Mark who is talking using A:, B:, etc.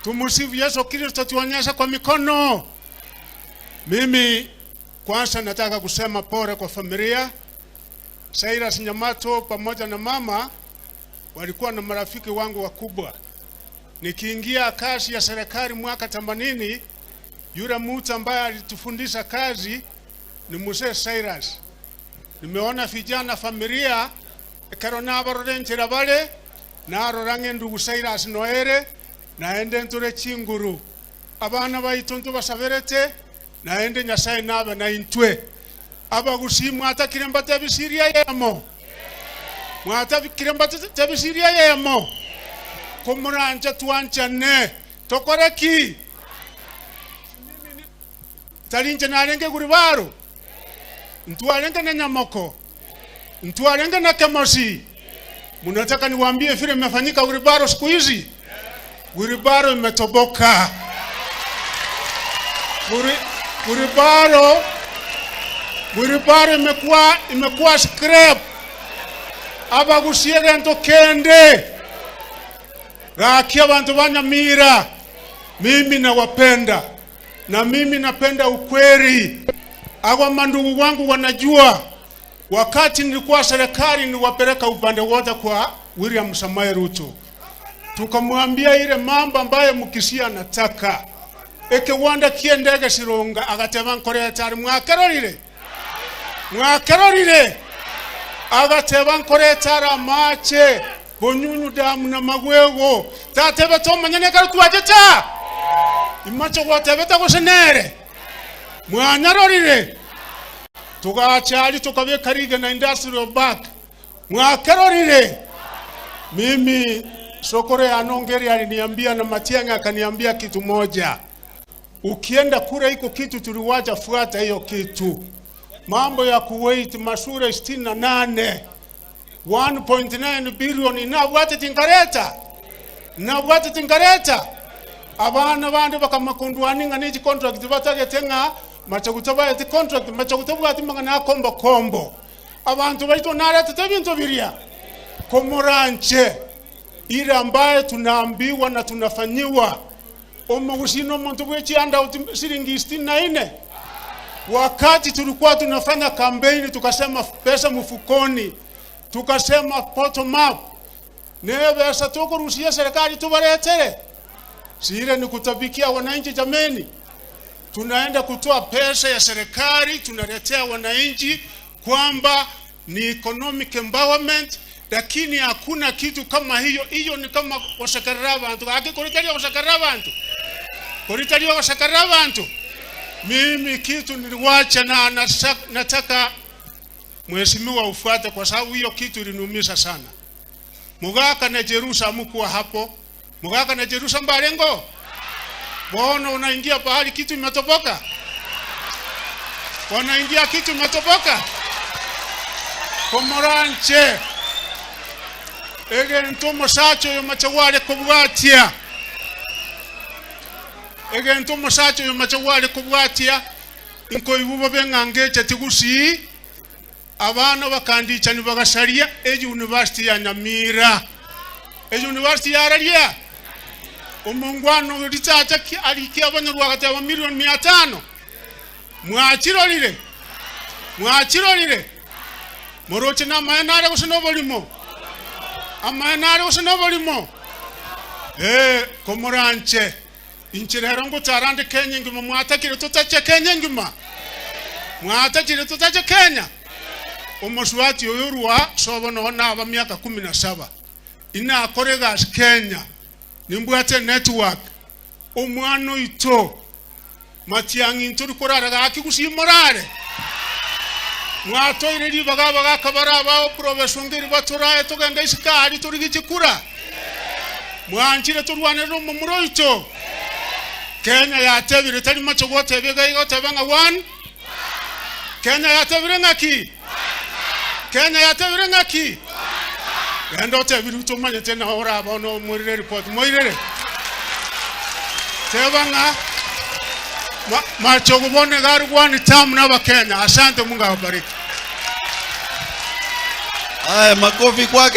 A: Tumusifu Yesu Kristo, tuonyesha kwa mikono. Mimi kwanza nataka kusema pole kwa familia. CS Nyamato pamoja na mama walikuwa na marafiki wangu wakubwa. Nikiingia kazi ya serikali mwaka 80, yule mtu ambaye alitufundisha kazi ni Mzee Cyrus. Nimeona vijana familia karona barorenjera bale na rorange ndugu Cyrus noere naende nture chinguru abana baituntu basaberete naende Nyasaye nabe na intwe aba Gusii mwata kiremba tabisiria yemo mwata kiremba tabisiria yemo komuranja tuanchane tokoreki talinje narenge guribaro ntuarenge na Nyamoko ntuarenge na Kemosi. Munataka niwaambie vile imefanyika Guribaro siku hizi? Guribaro imetoboka. Guribaro imekuwa scrap. Aba Gusii ndo kende. Rakia bantu banyamira. Mimi nawapenda. Na mimi napenda ukweli. Hawa mandugu wangu wanajua wakati nilikuwa serikali niwapeleka upande wote kwa William Samoei Ruto. Tukamwambia ile mambo ambaye mkisia nataka. Eke wanda kiendege sironga agateba nkore tari mwakarorire. Agateba nkore tara mache bonyunyu damu na magwego. Tatebe tomanyane kalikuwajeta. Imacho watebeta kusenere. Mwanarorire. Tukachali tukabe kariga na industrial park. Mwakarorire. Mimi Sokore Anongeri aliniambia na Matiang'i akaniambia kitu moja. Ukienda kule iko kitu tuliwacha, fuata hiyo kitu. Mambo ya Kuwait mashure 68 1.9 bilioni na wate tingareta abana bandi bakamakundwaninga n'iki contract batagetenga Machagutaba eti contract Machagutaba ati mangana kombo abantu baito narete tebinto biria komoranche ile ambaye tunaambiwa na tunafanyiwa. Omugusino muntu bwechi anda shilingi 64. Wakati tulikuwa tunafanya kampeni tukasema pesa mfukoni, tukasema bottom up, nebe satoko rusia serikali tubaretere. Sire ni kutabikia wananchi jameni. Tunaenda kutoa pesa ya serikali tunaletea wananchi kwamba ni economic empowerment, lakini hakuna kitu kama hiyo. Hiyo ni kama washakarira abantu. Akikoritalia washakarira abantu. Mimi kitu niliwacha na nataka mheshimiwa ufuate kwa sababu hiyo kitu iliniumiza sana. Mugaka na Jerusa mkuwa hapo. Mugaka na Jerusa mbalengo. Bona unaingia pahali kitu imetoboka. Wanaingia kitu imetoboka. Komoranche. Ege ntomo sacho yo machawale kubwatia. Ege ntomo sacho yo machawale kubwatia. Inko ibuba bengangeche tigusi. Abana bakandicha ni bagasaria university ya Nyamira. University ya Aralia. Umungwano ritacha alikia abanyarwa gataba milioni 500. Mwachirolire. Moroche na mayanare usinobolimo. Amayanare usinobolimo. Komoranche. Inchirero ngo tarande Kenya ngima mwatakire tutache Kenya ngima. Mwatakire tutache Kenya. Omuswati oyurwa sobono na aba myaka 17. Ina akorega Kenya. Nimbwate network. Omwano ito. Matiang'i nturi koraraga akigusi morare. Mwatoire libaga kabara bao profesongeri baturaye tugenda isikari turi gikikura. Mwanchire turwane no mumuro ito. Kenya yatebire tari macho gote bega igotebanga 1. Kenya yatebire ngaki. Kenya yatebire ngaki. Endo tebire utumanye tena ora bono murire report moirere. Tebanga Machogu bone gari kwani tamu na Wakenya. Asante, Mungu awabariki.
B: Makofi kwake.